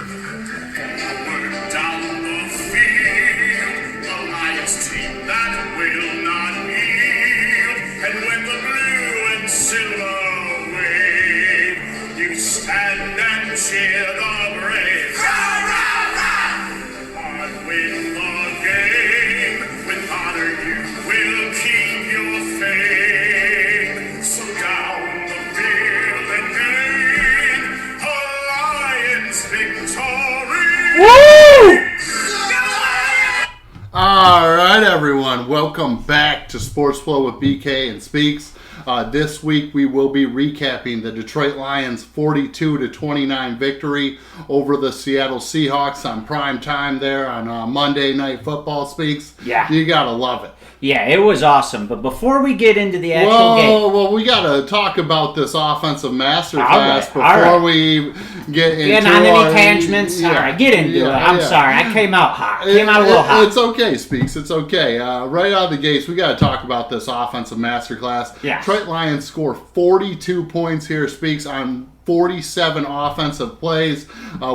Down the field, the Lions team that will not yield. And when the blue and silver wave, you stand and cheer the brave. Rah, rah, rah! And win the game. With honor you will keep your fame. So down the field again, a Lions victory. Woo! All right, everyone. Welcome back to Sports Flow with BK and Speaks. This week we will be recapping the Detroit Lions 42-29 victory over the Seattle Seahawks on prime time there on Monday Night Football. Speaks. Yeah. You gotta love it. Yeah, it was awesome. But before we get into the actual game... Well, we got to talk about this offensive masterclass right, before we get into Getting on any tangents? Yeah, all right, get into it. I'm sorry. I came out hot. Came out a little hot. It's okay, Speaks. It's okay. Right out of the gates, we got to talk about this offensive masterclass. Yes. Detroit Lions score 42 points here, Speaks, on 47 offensive plays.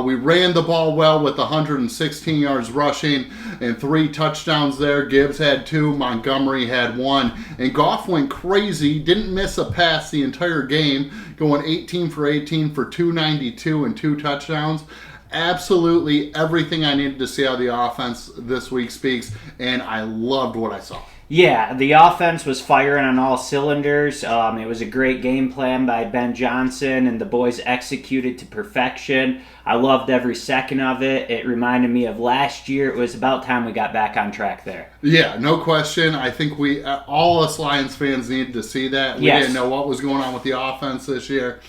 We ran the ball well with 116 yards rushing and 3 touchdowns there. Gibbs had 2, Montgomery had 1, and Goff went crazy. Didn't miss a pass the entire game, going 18 for 18 for 292 and 2 touchdowns. Absolutely everything I needed to see out of the offense this week, Speaks, and I loved what I saw. Yeah, the offense was firing on all cylinders. It was a great game plan by Ben Johnson, and the boys executed to perfection. I loved every second of it. It reminded me of last year. It was about time we got back on track there. Yeah, no question. I think we, all us Lions fans, needed to see that. We didn't know what was going on with the offense this year.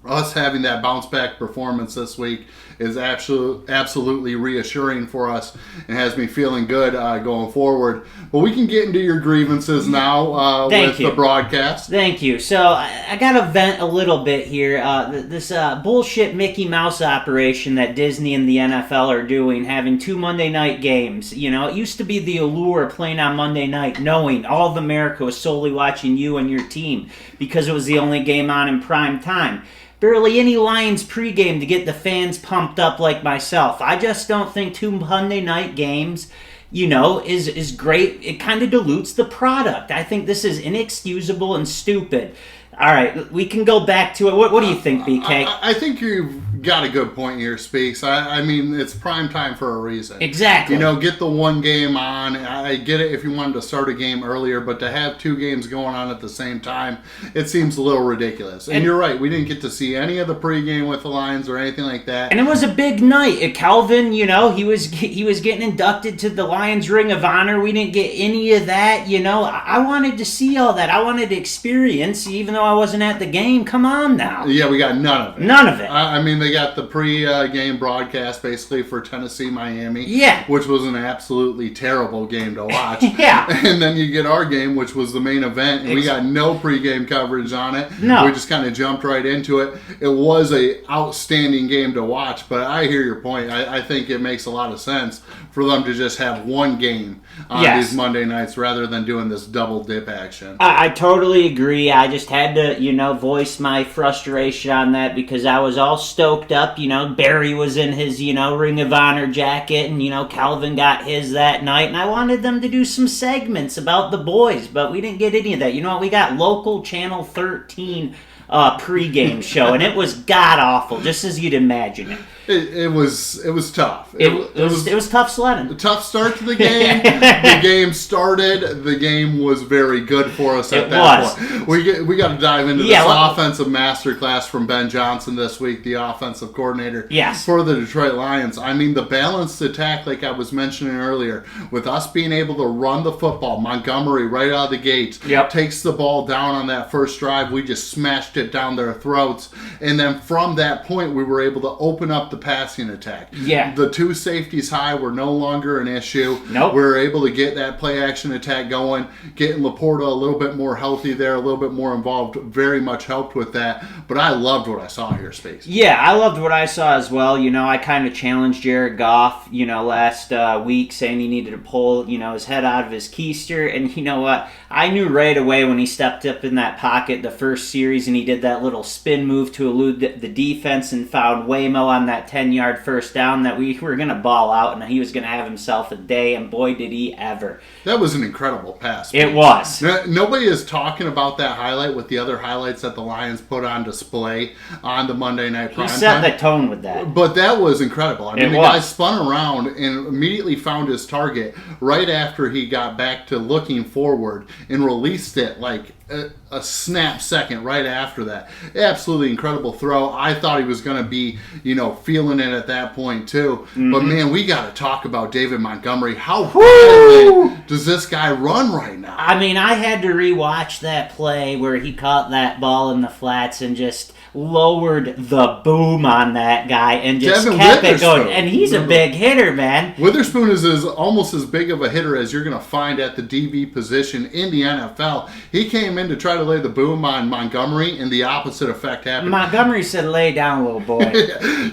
Us having that bounce back performance this week is absolutely reassuring for us and has me feeling good going forward. But we can get into your grievances now with the broadcast. Thank you. So I got to vent a little bit here. This bullshit Mickey Mouse operation that Disney and the NFL are doing, having 2 Monday night games. You know, it used to be the allure of playing on Monday night, knowing all of America was solely watching you and your team because it was the only game on in prime time. Barely any Lions pregame to get the fans pumped up like myself. I just don't think 2 Monday night games, is great. It kind of dilutes the product. I think this is inexcusable and stupid. All right, we can go back to it. What do you think, BK? I think you've got a good point here, Speaks. I mean, it's prime time for a reason. Exactly. Get the one game on. I get it if you wanted to start a game earlier, but to have 2 games going on at the same time, it seems a little ridiculous. And you're right. We didn't get to see any of the pregame with the Lions or anything like that. And it was a big night. Calvin, he was getting inducted to the Lions Ring of Honor. We didn't get any of that. I wanted to see all that. I wanted to experience, even though I wasn't at the game. Come on now. Yeah, we got none of it. None of it. I mean, they got the pre-game broadcast basically for Tennessee-Miami. Yeah. Which was an absolutely terrible game to watch. Yeah. And then you get our game, which was the main event, and we got no pre-game coverage on it. No. We just kind of jumped right into it. It was a outstanding game to watch, but I hear your point. I think it makes a lot of sense for them to just have one game on these Monday nights rather than doing this double dip action. I totally agree. I just had to, voice my frustration on that because I was all stoked up. Barry was in his, Ring of Honor jacket, and, Calvin got his that night, and I wanted them to do some segments about the boys, but we didn't get any of that. You know what? We got local Channel 13 pregame show, and it was god-awful, just as you'd imagine it. It was tough. It was tough sledding. A tough start to the game. The game started. The game was very good for us at that point. We got to dive into this offensive masterclass from Ben Johnson this week, the offensive coordinator for the Detroit Lions. I mean, the balanced attack, like I was mentioning earlier, with us being able to run the football. Montgomery right out of the gate takes the ball down on that first drive. We just smashed it down their throats, and then from that point, we were able to open up the passing attack. Yeah. The 2 safeties high were no longer an issue. Nope. We were able to get that play action attack going, getting Laporta a little bit more healthy there, a little bit more involved, very much helped with that. But I loved what I saw here, Space. Yeah, I loved what I saw as well. I kind of challenged Jared Goff, last week, saying he needed to pull, his head out of his keister. And you know what? I knew right away when he stepped up in that pocket the first series and he did that little spin move to elude the defense and found Waymo on that that 10-yard first down that we were going to ball out and he was going to have himself a day, and boy, did he ever. That was an incredible pass. It was. Nobody is talking about that highlight with the other highlights that the Lions put on display on the Monday Night Primetime. He set the tone with that. But that was incredible. I mean, the guy spun around and immediately found his target right after he got back to looking forward and released it like a snap second right after that. Absolutely incredible throw. I thought he was going to be, feeling it at that point too. Mm-hmm. But man, we got to talk about David Montgomery. How violent does this guy run right now? I mean, I had to rewatch that play where he caught that ball in the flats and just lowered the boom on that guy and just kept it going. And he's a big hitter, man. Witherspoon is almost as big of a hitter as you're going to find at the DB position in the NFL. He came in to try to lay the boom on Montgomery, and the opposite effect happened. Montgomery said, "Lay down, little boy."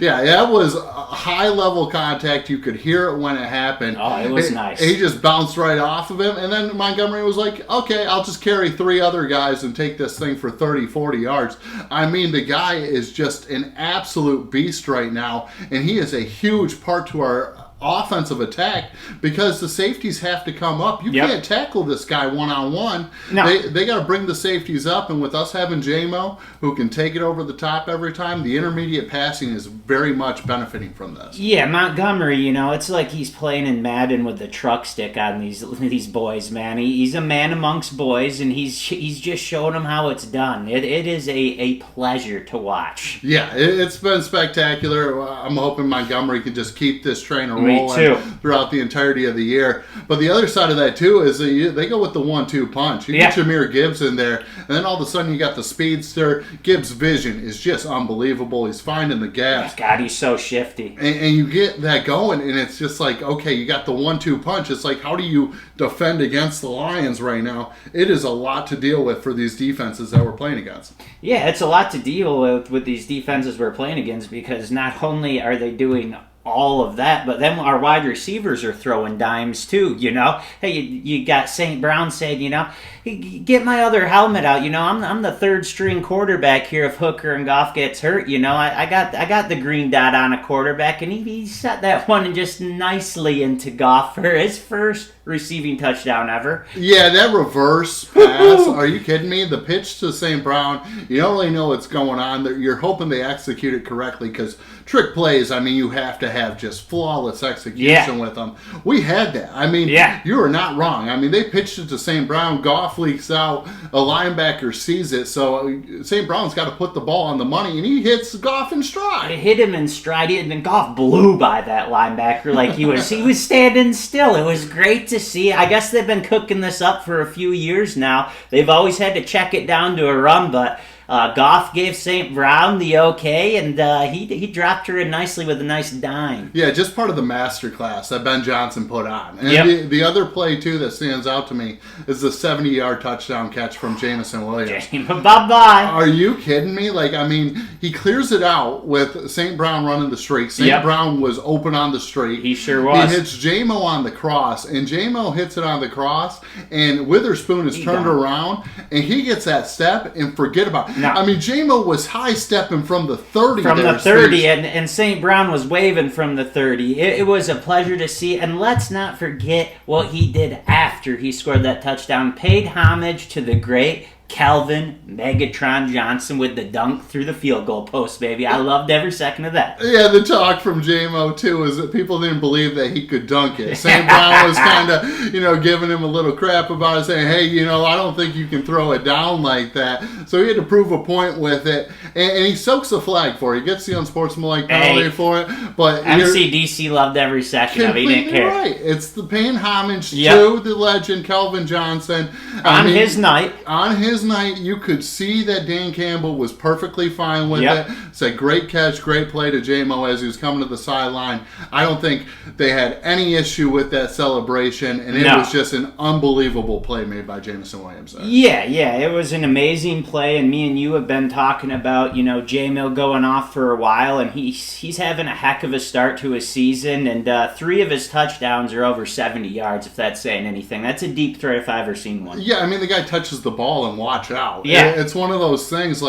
Yeah, that was high-level contact. You could hear it when it happened. Oh, it was nice. He just bounced right off of him, and then Montgomery was like, okay, I'll just carry 3 other guys and take this thing for 30, 40 yards. I mean, the guy is just an absolute beast right now, and he is a huge part to our offensive attack because the safeties have to come up. You can't tackle this guy one-on-one. No. They got to bring the safeties up, and with us having J-Mo, who can take it over the top every time, the intermediate passing is very much benefiting from this. Yeah, Montgomery, it's like he's playing in Madden with the truck stick on these boys, man. He's a man amongst boys, and he's just showing them how it's done. It is a pleasure to watch. Yeah, it's been spectacular. I'm hoping Montgomery can just keep this train rolling throughout the entirety of the year. But the other side of that, too, is they go with the 1-2 punch. You get Jahmyr Gibbs in there, and then all of a sudden you got the speedster. Gibbs' vision is just unbelievable. He's finding the gaps. God, he's so shifty. And you get that going, and it's just like, okay, you got the 1-2 punch. It's like, how do you defend against the Lions right now? It is a lot to deal with for these defenses that we're playing against. Yeah, it's a lot to deal with these defenses we're playing against because not only are they doing all of that, but then our wide receivers are throwing dimes too, Hey, you got St. Brown saying, get my other helmet out, I'm the third string quarterback here if Hooker and Goff gets hurt, I got the green dot on a quarterback, and he set that one and just nicely into Goff for his first receiving touchdown ever. Yeah, that reverse pass, are you kidding me? The pitch to St. Brown, you don't really know what's going on. You're hoping they execute it correctly because trick plays, I mean, you have to have just flawless execution with them. We had that. I mean, you are not wrong. I mean, they pitched it to St. Brown. Goff leaks out. A linebacker sees it. So St. Brown's got to put the ball on the money, and he hits Goff in stride. It hit him in stride, and then Goff blew by that linebacker like he was standing still. It was great to see. I guess they've been cooking this up for a few years now. They've always had to check it down to a run, but Goff gave St. Brown the okay, and he dropped her in nicely with a nice dime. Yeah, just part of the masterclass that Ben Johnson put on. And the other play, too, that stands out to me is the 70-yard touchdown catch from Jameson Williams. Bye-bye. Are you kidding me? He clears it out with St. Brown running the streak. St. Brown was open on the streak. He sure was. He hits J-Mo on the cross, and J-Mo hits it on the cross, and Witherspoon is turned around, and he gets that step, and forget about it. No. I mean, J-Mo was high-stepping from the 30. From the 30, and St. Brown was waving from the 30. It was a pleasure to see, and let's not forget what he did after he scored that touchdown. Paid homage to the great Calvin Megatron Johnson with the dunk through the field goal post, baby. I loved every second of that. Yeah, the talk from J-Mo, too, is that people didn't believe that he could dunk it. St. Brown was kind of, giving him a little crap about it, saying, hey, I don't think you can throw it down like that. So he had to prove a point with it, and he soaks the flag for it. He gets the unsportsmanlike penalty for it. But MCDC loved every second of it. He didn't care. Right. It's the paying homage to the legend, Calvin Johnson. On his night, you could see that Dan Campbell was perfectly fine with it. Said great catch, great play to J-Mo as he was coming to the sideline. I don't think they had any issue with that celebration, and it was just an unbelievable play made by Jameson Williams. Yeah, it was an amazing play, and me and you have been talking about, J-Mo going off for a while, and he's having a heck of a start to his season, and 3 of his touchdowns are over 70 yards, if that's saying anything. That's a deep threat if I've ever seen one. Yeah, I mean, the guy touches the ball and watch out. Yeah. It's one of those things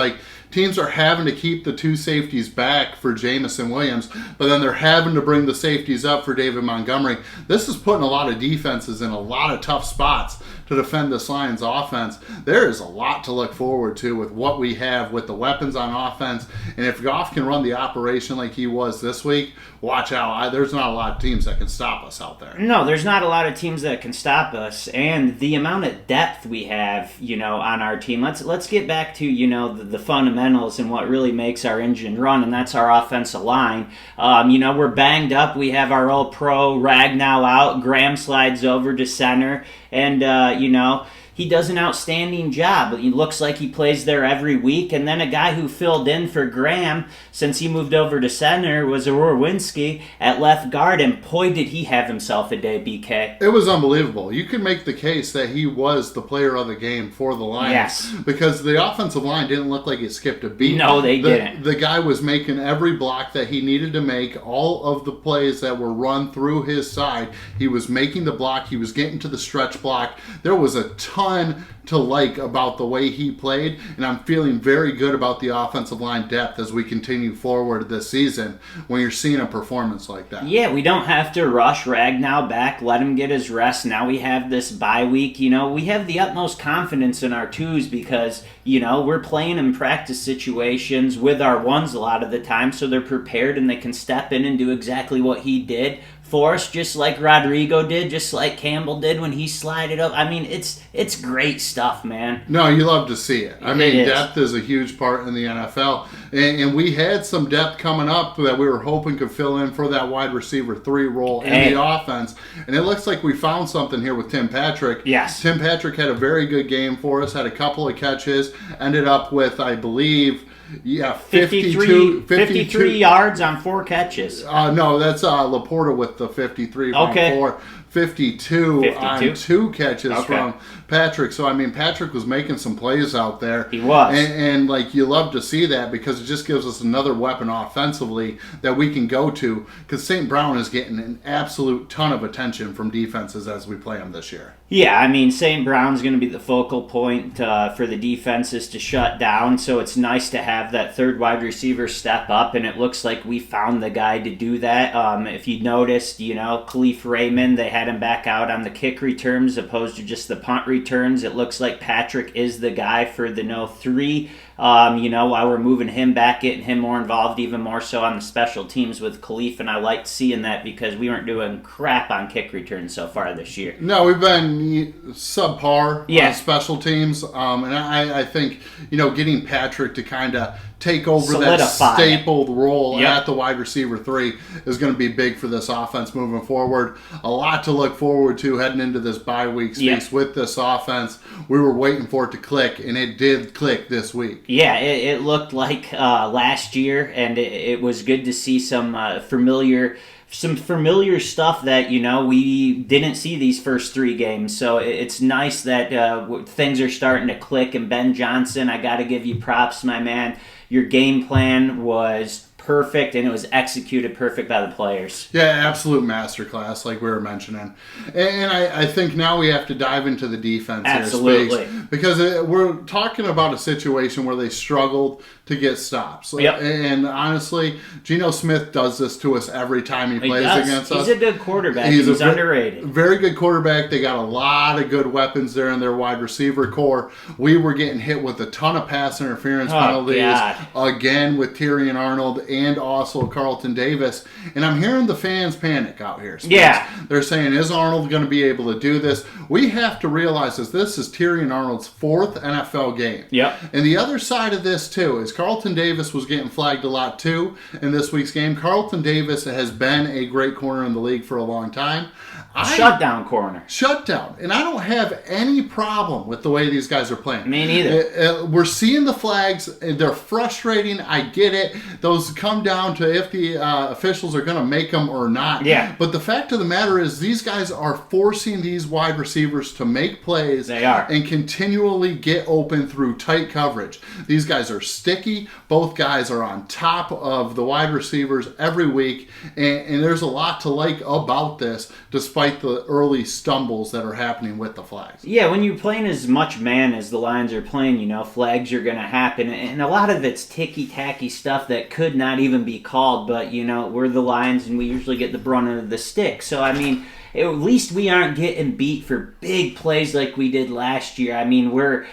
teams are having to keep the two safeties back for Jamison Williams, but then they're having to bring the safeties up for David Montgomery. This is putting a lot of defenses in a lot of tough spots to defend this Lions offense. There is a lot to look forward to with what we have with the weapons on offense. And if Goff can run the operation like he was this week, watch out. There's not a lot of teams that can stop us out there. No, there's not a lot of teams that can stop us. And the amount of depth we have, on our team. Let's get back to, the fundamentals and what really makes our engine run, and that's our offensive line. We're banged up. We have our old pro Ragnow out. Graham slides over to center. And, he does an outstanding job. He looks like he plays there every week. And then a guy who filled in for Graham since he moved over to center was Orwinski at left guard. And boy, did he have himself a day, BK. It was unbelievable. You could make the case that he was the player of the game for the Lions. Yes. Because the offensive line didn't look like it skipped a beat. No, they didn't. The guy was making every block that he needed to make. All of the plays that were run through his side, he was making the block. He was getting to the stretch block. There was a ton to like about the way he played, and I'm feeling very good about the offensive line depth as we continue forward this season when you're seeing a performance like that. Yeah, we don't have to rush Ragnow back, let him get his rest. Now we have this bye week. We have the utmost confidence in our twos because, we're playing in practice situations with our ones a lot of the time, so they're prepared and they can step in and do exactly what he did for us, just like Rodrigo did, just like Campbell did when he slided up. I mean, it's great stuff, man. No, you love to see it. I mean, is. Depth is a huge part in the NFL. And we had some depth coming up that we were hoping could fill in for that wide receiver 3 role in the offense. And it looks like we found something here with Tim Patrick. Yes. Tim Patrick had a very good game for us, had a couple of catches, ended up with, I believe, 53 yards on 4 catches. No, that's Laporta with the 53 from 4. 52 on 2 catches from Patrick. So, I mean, Patrick was making some plays out there. He was. And you love to see that because it just gives us another weapon offensively that we can go to because St. Brown is getting an absolute ton of attention from defenses as we play him this year. Yeah, I mean, St. Brown's going to be the focal point for the defenses to shut down, so it's nice to have that third wide receiver step up, and it looks like we found the guy to do that. If you noticed, Khalif Raymond, they had him back out on the kick returns opposed to just the punt returns. It looks like Patrick is the guy for the no 3. While we're moving him back, getting him more involved, even more so on the special teams with Khalif, and I liked seeing that because we weren't doing crap on kick returns so far this year. No, we've been subpar on special teams, and I think, getting Patrick to kind of take over that stapled role at the wide receiver 3 is going to be big for this offense moving forward. A lot to look forward to heading into this bye week space with this offense. We were waiting for it to click, and it did click this week. Yeah, it looked like last year, and it was good to see some familiar stuff that, we didn't see these first 3 games. So it's nice that things are starting to click. And Ben Johnson, I got to give you props, my man. Your game plan was perfect, and it was executed perfect by the players. Yeah, absolute masterclass, like we were mentioning. And I think now we have to dive into the defense Absolutely. here, because we're talking about a situation where they struggled to get stops. Yep. And honestly, Geno Smith does this to us every time he plays against us. He's a good quarterback. He's underrated. Very good quarterback. They got a lot of good weapons there in their wide receiver core. We were getting hit with a ton of pass interference penalties. Again with Tyrion Arnold and also Carlton Davis. And I'm hearing the fans panic out here. Yeah. They're saying, is Arnold going to be able to do this? We have to realize this is Tyrion Arnold's 4th NFL game. Yep. And the other side of this, too, is Carlton Davis was getting flagged a lot, too, in this week's game. Carlton Davis has been a great corner in the league for a long time. Shutdown corner. Shutdown. And I don't have any problem with the way these guys are playing. Me neither. We're seeing the flags. They're frustrating. I get it. Those come down to if the officials are going to make them or not. Yeah. But the fact of the matter is these guys are forcing these wide receivers to make plays. They are. And continually get open through tight coverage. These guys are sticky. Both guys are on top of the wide receivers every week. And there's a lot to like about this, despite despite the early stumbles that are happening with the flags. Yeah, when you're playing as much man as the Lions are playing, flags are going to happen. And a lot of it's ticky-tacky stuff that could not even be called. But, we're the Lions and we usually get the brunt of the stick. So, I mean, at least we aren't getting beat for big plays like we did last year. I mean, we're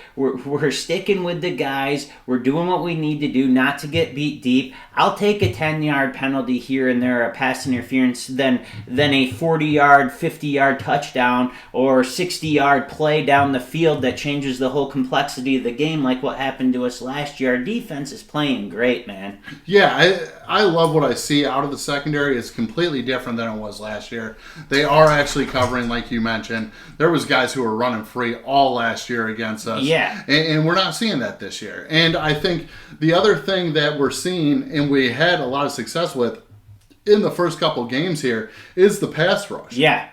sticking with the guys. We're doing what we need to do not to get beat deep. I'll take a 10-yard penalty here and there, a pass interference, than a 40-yard, 50-yard touchdown or 60-yard play down the field that changes the whole complexity of the game like what happened to us last year. Our defense is playing great, man. Yeah, I love what I see out of the secondary. It's completely different than it was last year. They are actually covering, like you mentioned. There was guys who were running free all last year against us. Yeah. And we're not seeing that this year. And I think the other thing that we're seeing, and we had a lot of success with in the first couple games here, is the pass rush. Yeah.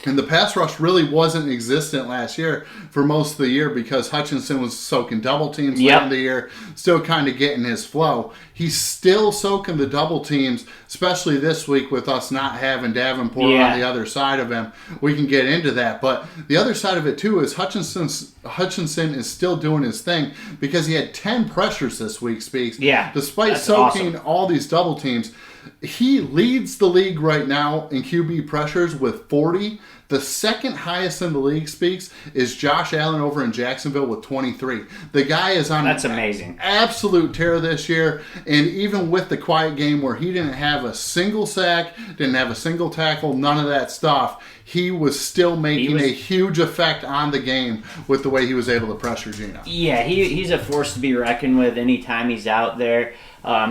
And the pass rush really wasn't existent last year for most of the year because Hutchinson was soaking double teams late in the year, still kind of getting his flow. He's still soaking the double teams, especially this week with us not having Davenport on the other side of him. We can get into that. But the other side of it, too, is Hutchinson is still doing his thing because he had 10 pressures this week, Speaks. Yeah, despite soaking all these double teams. He leads the league right now in QB pressures with 40. The second highest in the league, Speaks, is Josh Allen over in Jacksonville with 23. The guy is on That's amazing. Absolute tear this year. And even with the quiet game where he didn't have a single sack, didn't have a single tackle, none of that stuff, he was still making a huge effect on the game with the way he was able to pressure Geno. Yeah, he's a force to be reckoned with anytime he's out there.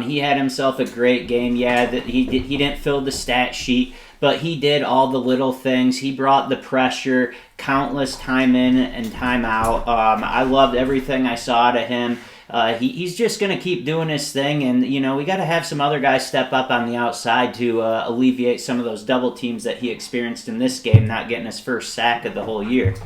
He had himself a great game. Yeah, he didn't fill the stat sheet, but he did all the little things. He brought the pressure, countless time in and time out. I loved everything I saw out of him. He's just going to keep doing his thing, and we got to have some other guys step up on the outside to alleviate some of those double teams that he experienced in this game, not getting his first sack of the whole year.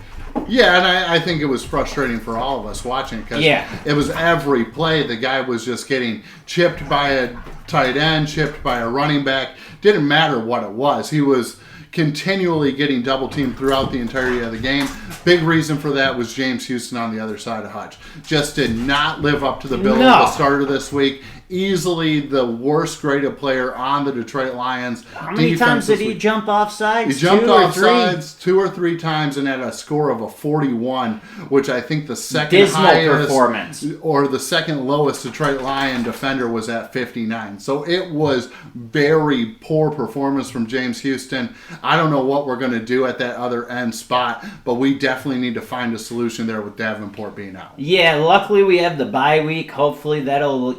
Yeah, and I think it was frustrating for all of us watching it because it was every play the guy was just getting chipped by a tight end, chipped by a running back. Didn't matter what it was. He was continually getting double teamed throughout the entirety of the game. Big reason for that was James Houston on the other side of Hutch. Just did not live up to the bill at the start of this week. Easily the worst graded player on the Detroit Lions. How many times did he jump off sides? He jumped off sides 2 or 3 times and had a score of a 41, which I think the second highest performance or the second lowest Detroit Lion defender was at 59. So it was very poor performance from James Houston. I don't know what we're going to do at that other end spot, but we definitely need to find a solution there with Davenport being out. Yeah, luckily we have the bye week. Hopefully that'll,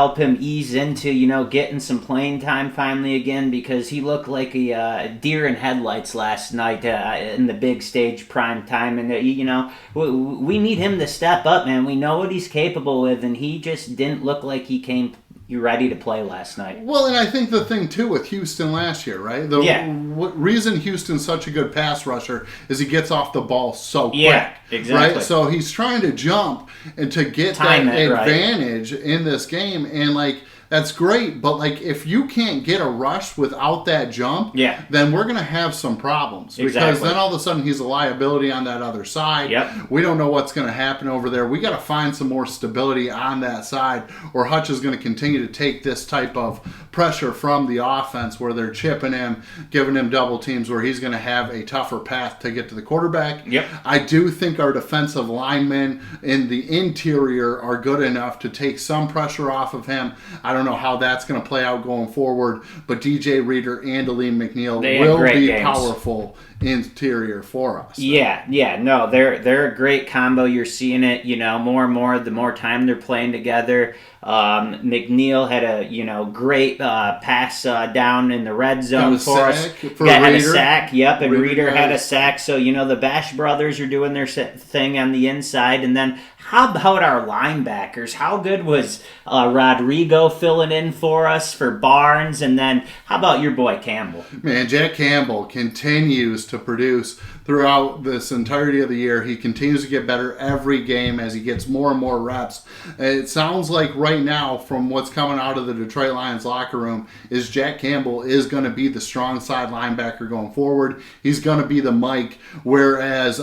help him ease into, getting some playing time finally again, because he looked like a deer in headlights last night in the big stage prime time. And, we need him to step up, man. We know what he's capable with, and he just didn't look like he came ready to play last night. Well, and I think the thing, too, with Houston last year, right? The reason Houston's such a good pass rusher is he gets off the ball so quick. Yeah, exactly. Right? So he's trying to jump and to get that advantage in this game. And, that's great, but if you can't get a rush without that jump, then we're going to have some problems. Because then all of a sudden he's a liability on that other side. Yep. We don't know what's going to happen over there. We got to find some more stability on that side, or Hutch is going to continue to take this type of pressure from the offense where they're chipping him, giving him double teams, where he's going to have a tougher path to get to the quarterback. Yep. I do think our defensive linemen in the interior are good enough to take some pressure off of him. I don't know how that's going to play out going forward, but DJ Reader and Aleem McNeil will be powerful interior for us. No, they're a great combo. You're seeing it, more and more the more time they're playing together. McNeil had a great pass down in the red zone for us. Had a sack, and Reader had a sack. So the Bash brothers are doing their thing on the inside, and then how about our linebackers? How good was Rodrigo filling filling in for us for Barnes. And then how about your boy Campbell? Man, Jack Campbell continues to produce throughout this entirety of the year. He continues to get better every game as he gets more and more reps. It sounds like right now, from what's coming out of the Detroit Lions locker room, is Jack Campbell is going to be the strong side linebacker going forward. He's going to be the Mike, whereas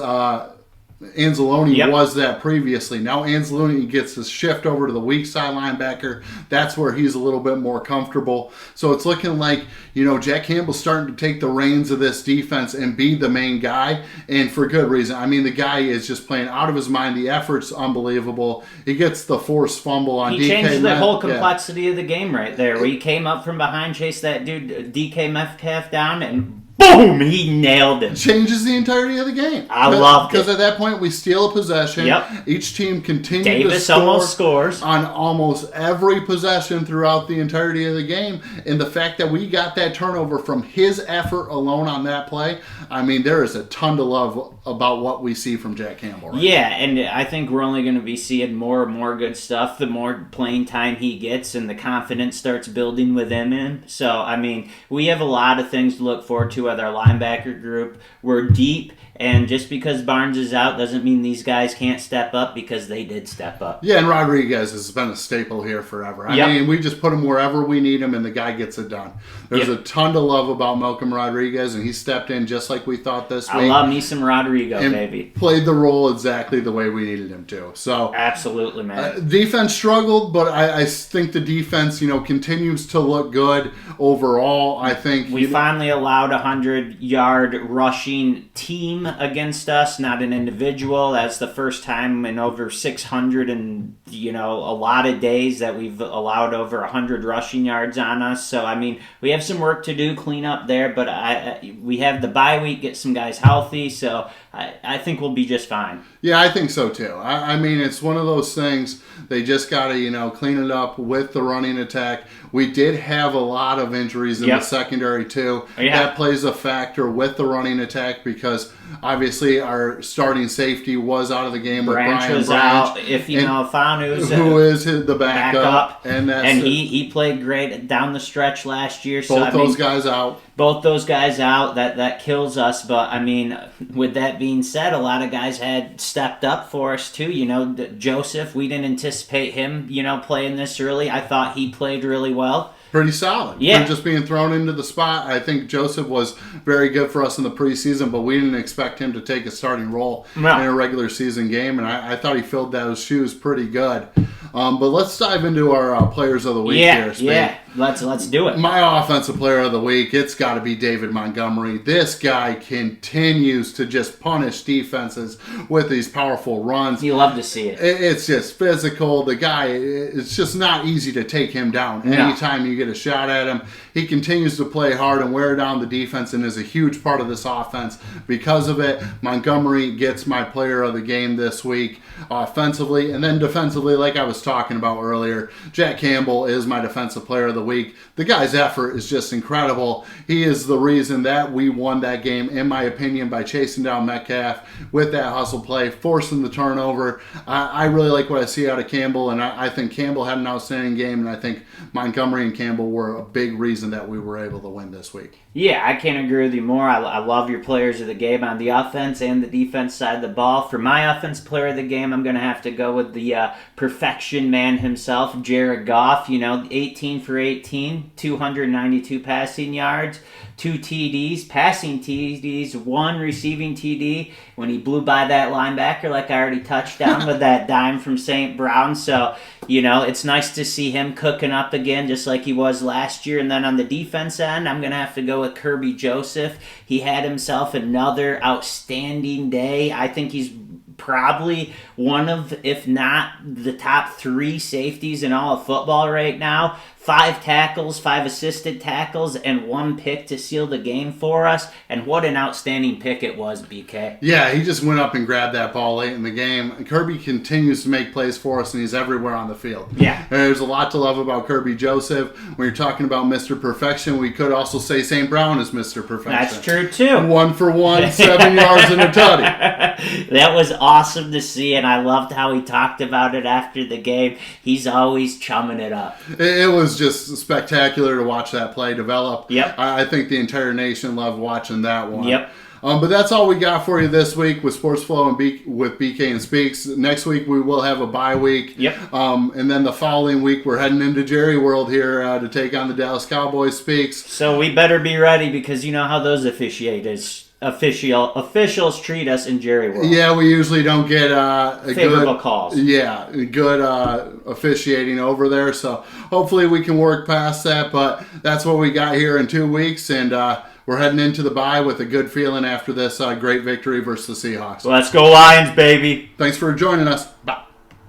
Anzalone was that previously. Now Anzalone gets to shift over to the weak side linebacker. That's where he's a little bit more comfortable. So it's looking like, Jack Campbell's starting to take the reins of this defense and be the main guy, and for good reason. I mean, the guy is just playing out of his mind. The effort's unbelievable. He gets the forced fumble on DK. He changed the whole complexity of the game right there, where he came up from behind, chased that dude DK Metcalf down, and boom! He nailed it. Changes the entirety of the game. I loved it. Because at that point, we steal a possession. Yep. Each team continues Davis to score almost scores on almost every possession throughout the entirety of the game. And the fact that we got that turnover from his effort alone on that play, I mean, there is a ton to love about what we see from Jack Campbell. Right now. And I think we're only going to be seeing more and more good stuff the more playing time he gets and the confidence starts building within him. So, I mean, we have a lot of things to look forward to with our linebacker group. We're deep, and just because Barnes is out doesn't mean these guys can't step up, because they did step up. Yeah, and Rodriguez has been a staple here forever. I mean, we just put him wherever we need him, and the guy gets it done. There's a ton to love about Malcolm Rodriguez, and he stepped in just like we thought this week. I love me some Rodrigo, and baby. Played the role exactly the way we needed him to. So absolutely, man. Defense struggled, but I think the defense, continues to look good overall. I think we finally allowed 100-yard rushing team against us, not an individual. That's the first time in over 600 and a lot of days that we've allowed over 100 rushing yards on us. So I mean, we have some work to do, clean up there, but we have the bye week, get some guys healthy, so I think we'll be just fine. Yeah, I think so too. I mean, it's one of those things, they just got to, clean it up with the running attack. We did have a lot of injuries in the secondary too. That plays a factor with the running attack, because obviously our starting safety was out of the game with Brian was Branch. Out. If Fanu's who is the backup. And he played great down the stretch last year. So both those guys out. Both those guys out, that kills us. But I mean, with that being said, a lot of guys had stepped up for us too. Joseph, we didn't anticipate him, playing this early. I thought he played really well. Pretty solid. Yeah. For just being thrown into the spot. I think Joseph was very good for us in the preseason, but we didn't expect him to take a starting role in a regular season game, and I thought he filled those shoes pretty good. But let's dive into our players of the week here, Speed. Yeah, let's do it. My offensive player of the week, it's got to be David Montgomery. This guy continues to just punish defenses with these powerful runs. You love to see it. It's just physical. The guy, it's just not easy to take him down. Anytime you get a shot at him, he continues to play hard and wear down the defense, and is a huge part of this offense. Because of it, Montgomery gets my player of the game this week offensively. And then defensively, like I was talking about earlier, Jack Campbell is my defensive player of the week. The guy's effort is just incredible. He is the reason that we won that game, in my opinion, by chasing down Metcalf with that hustle play, forcing the turnover. I really like what I see out of Campbell, and I think Campbell had an outstanding game, and I think Montgomery and Campbell were a big reason that we were able to win this week. Yeah, I can't agree with you more. I love your players of the game on the offense and the defense side of the ball. For my offense player of the game, I'm going to have to go with the perfection man himself, Jared Goff. 18 for 18, 292 passing yards, 2 TDs, passing TDs, 1 receiving TD when he blew by that linebacker, like I already touched on, with that dime from St. Brown. So, it's nice to see him cooking up again, just like he was last year. And then on the defense end, I'm going to have to go with Kirby Joseph. He had himself another outstanding day. I think he's probably one of, if not the top 3 safeties in all of football right now. 5 tackles, 5 assisted tackles, and 1 pick to seal the game for us. And what an outstanding pick it was, BK. Yeah, he just went up and grabbed that ball late in the game. Kirby continues to make plays for us, and he's everywhere on the field. Yeah. There's a lot to love about Kirby Joseph. When you're talking about Mr. Perfection, we could also say St. Brown is Mr. Perfection. That's true, too. 1 for 1, 7 yards and a tutty. That was awesome to see, and I loved how he talked about it after the game. He's always chumming it up. It was was just spectacular to watch that play develop. Yep. I think the entire nation loved watching that one. Yep. But that's all we got for you this week with Sports Flow and with BK and Speaks. Next week we will have a bye week. Yep. And then the following week we're heading into Jerry World here to take on the Dallas Cowboys. Speaks. So we better be ready because you know how those officials treat us in Jerry World. Yeah, we usually don't get favorable calls. Yeah, good officiating over there. So hopefully we can work past that. But that's what we got here in 2 weeks, and we're heading into the bye with a good feeling after this great victory versus the Seahawks. Let's go Lions, baby. Thanks for joining us. Bye.